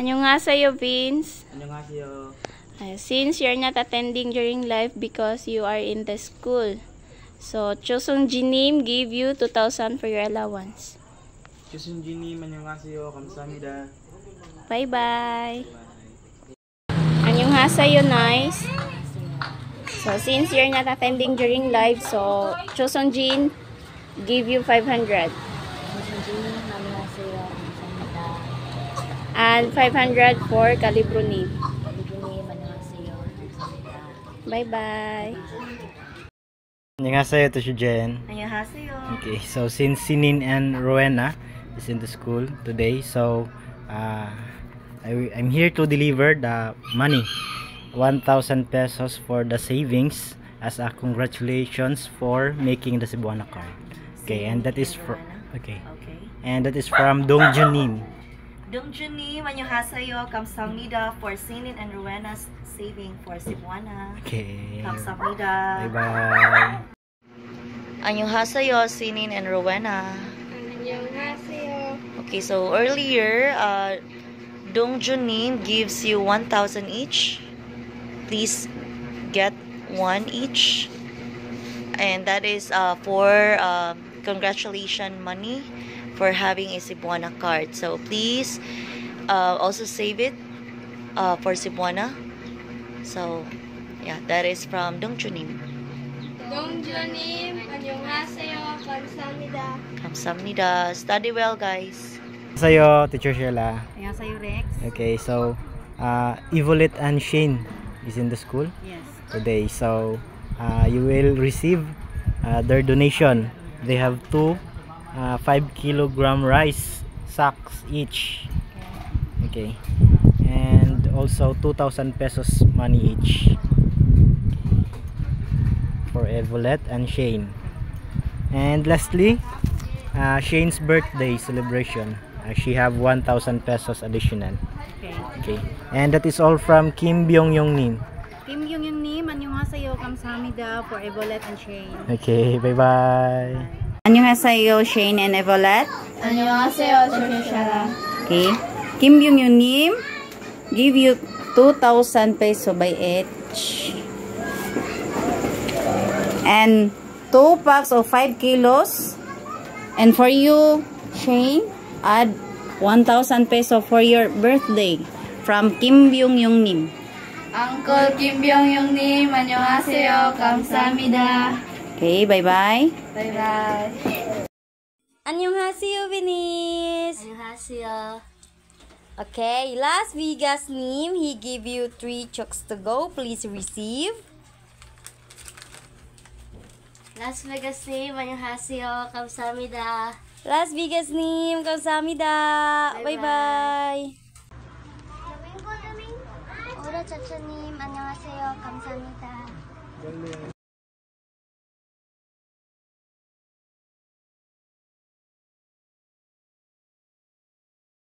Annyeonghaseyo, Vince. Annyeonghaseyo. Since you're not attending during live because you are in the school, so Chosun Jinim give you 2,000 for your allowance. Chosun Jinim, annyeonghaseyo, kamsahamnida. Bye-bye. Annyeonghaseyo, nice. So since you're not attending during live, so Chosun Jin give you 500. And 500 for Kalibrunim. Bye-bye. Annyeonghaseyo to Jen. Annyeonghaseyo. Okay, so since Sinin and Rowena is in the school today, so I'm here to deliver the money, 1,000 pesos for the savings as a congratulations for making the Cebuana card. Okay, and that is for and that is from Dongjunim. Dongjunim, annyeonghaseyo, kamsahamnida for Sinin and Rowena's saving for Cebuana. Okay. Kamsahamnida. Bye-bye. Annyeonghaseyo, Sinin and Rowena. Annyeonghaseyo. Okay, so earlier, Dongjunim gives you 1,000 each. Please get one each. And that is for congratulation money for having a Cebuana card. So please also save it for Cebuana. So yeah, that is from Dongjunim. Dongjunim, annyeonghaseyo, kamsahamnida. Kamsahamnida. Study well, guys. Annyeonghaseyo, Teacher Sheila. Annyeonghaseyo, Rex. Okay, so Evolet and Shane is in the school today. So you will receive their donation. They have two 5-kilogram rice sacks each. Okay, and also 2,000 pesos money each for Evolet and Shane. And lastly, Shane's birthday celebration. She have 1,000 pesos additional. Okay, and that is all from Kim Byung-Yong-nim. Kim Byung-Yong-nim, annyeonghaseyo, kamsahamnida for Evolet and Shane. Okay, bye-bye. Annyeonghaseyo, Shane and Evolet. Annyeonghaseyo, Teacher. Okay. Kim Byung-Yong-nim give you 2,000 peso by each. And 2 packs of 5 kilos. And for you, Shane, add 1,000 peso for your birthday from Kim Byung-Yong-nim. Uncle Kim Byung-Yong-nim, annyeonghaseyo, kamsahamnida. Okay, bye-bye. Bye-bye. Annyeonghaseyo, Venice. Annyeonghaseyo. Okay, Las Vegas Nim, he give you 3 chocks to go. Please receive. Las Vegas Nim, annyeonghaseyo, kamsahamnida. Las Vegas Nim, kamsahamnida. Bye-bye. Ora Chacha님, annyeonghaseyo, kamsahamnida.